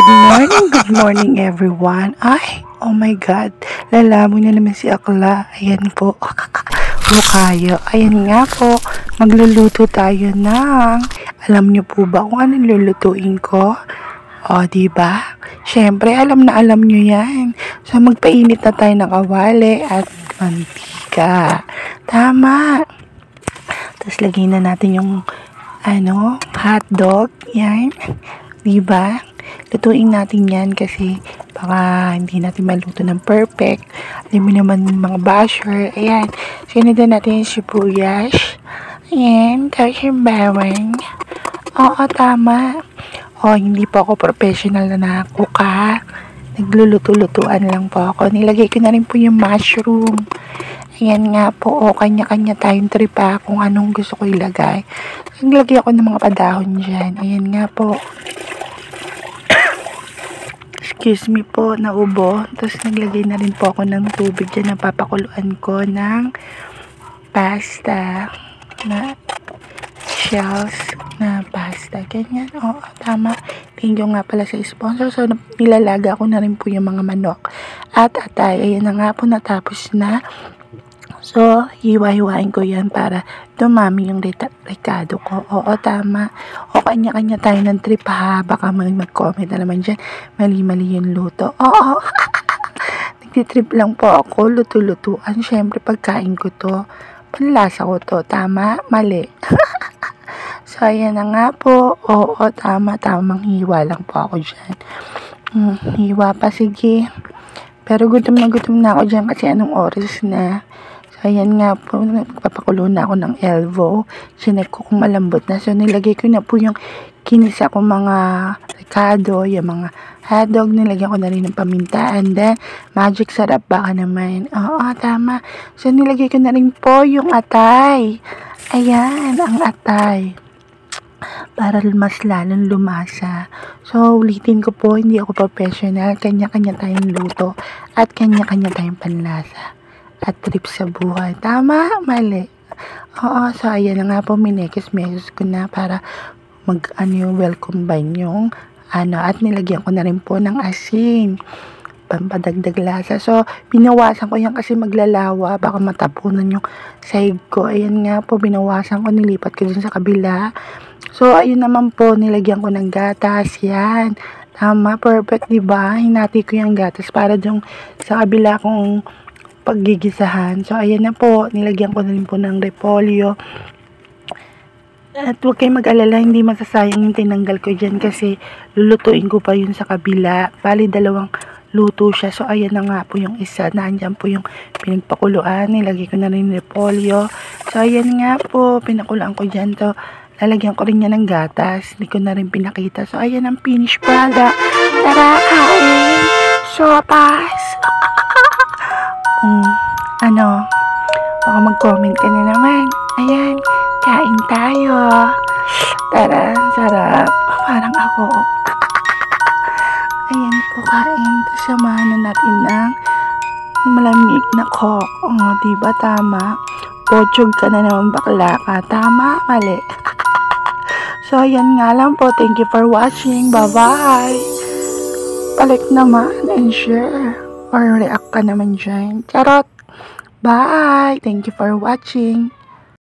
Good morning everyone. Ay, oh my God. Lalamon na naman si Akla. Ayan po. Bukayo. Ayan nga po. Magluluto tayo ng... Alam niyo po ba kung anong lulutuin ko? O, diba? Siyempre, alam na alam niyo yan. So, magpainit na tayo ng kawali at mantika. Tama. Tapos, lagyan na natin yung hotdog. Yan. Diba? Lutuin natin yan kasi baka hindi natin maluto ng perfect. Alam mo naman mga basher. Ayan. Sinundan natin yung sibuyas. Ayan. Tapos yung bawang. Oo, tama. O, hindi po ako professional na kuka. Nagluluto-lutuan lang po ako. Nilagay ko na rin po yung mushroom. Ayan nga po. O, kanya-kanya tayong tripa kung anong gusto ko ilagay. Naglagay ako ng mga padahon dyan. Ayan nga po. Excuse me po, naubo. Tapos naglagay na rin po ako ng tubig dyan. Napapakuluan ko ng pasta na shells na pasta. Ganyan. Oo, tama. Thank you nga pala sa sponsor. So, nilalaga ko na rin po yung mga manok. At atay. Ayan na nga po, natapos na. So, hiwa-hiwain ko yan para dumami yung rekado ko. Oo, tama. O, kanya-kanya tayo ng trip ha. Baka mag-comment na naman dyan. Mali-mali yung luto. Oo. Nagtitrip lang po ako. Luto-lutuan. Siyempre, pagkain ko to. Panlasa ko to. Tama? Mali. So, ayan na nga po. Oo, tama. Tamang hiwa lang po ako dyan. Hiwa pa. Sige. Pero gutom na ako dyan kasi anong oras na. Ayan nga po, nagpapakulo na ako ng elbow. Sinek ko kung malambot na. So, nilagay ko na po yung kinisa ko mga rekado, yung mga hotdog. Nilagyan ko na rin ng paminta. And then, magic sarap baka naman. Oo, tama. So, nilagay ko na rin po yung atay. Ayan, ang atay. Para mas lalong lumasa. So, ulitin ko po, hindi ako professional. Kanya-kanya tayong luto at kanya-kanya tayong panlasa. At trip sa buhay. Tama? Mali. Oo, so ayan na nga po, minekis-mekis ko na para well combine yung at nilagyan ko na rin po ng asin. Pampadagdag lasa. So, binawasan ko yan kasi maglalawa. Baka matapunan yung sahig ko. Ayan nga po, binawasan ko, nilipat ko dun sa kabila. So, ayun naman po, nilagyan ko ng gatas. Yan. Tama, perfect, diba? Hinati ko yung gatas para dun sa kabila kong paggigisahan. So, ayan na po. Nilagyan ko na rin po ng repolyo. At huwag kayong mag-alala, hindi masasayang yung tinanggal ko dyan kasi lulutuin ko pa yun sa kabila. Bali, dalawang luto siya. So, ayan na nga po yung isa. Nandyan po yung pinagpakuluan. Nilagay ko na rin repolyo. So, ayan nga po. Pinakuluan ko dyan. So, lalagyan ko rin yan ng gatas. Hindi ko na rin pinakita. So, ayan ang finished product. Tara, kain! Sopas! Baka mag-comment ka na naman. Ayan, kain tayo. Tara, sarap. Parang ako. Ayan po, kain. Samahan na natin ng malamig na coke. Diba tama? Pochog ka na naman, bakla ka. Tama? Mali. So, ayan nga lang po. Thank you for watching. Bye-bye. Palik naman and share. Or react ka naman dyan. Charot! Bye! Thank you for watching.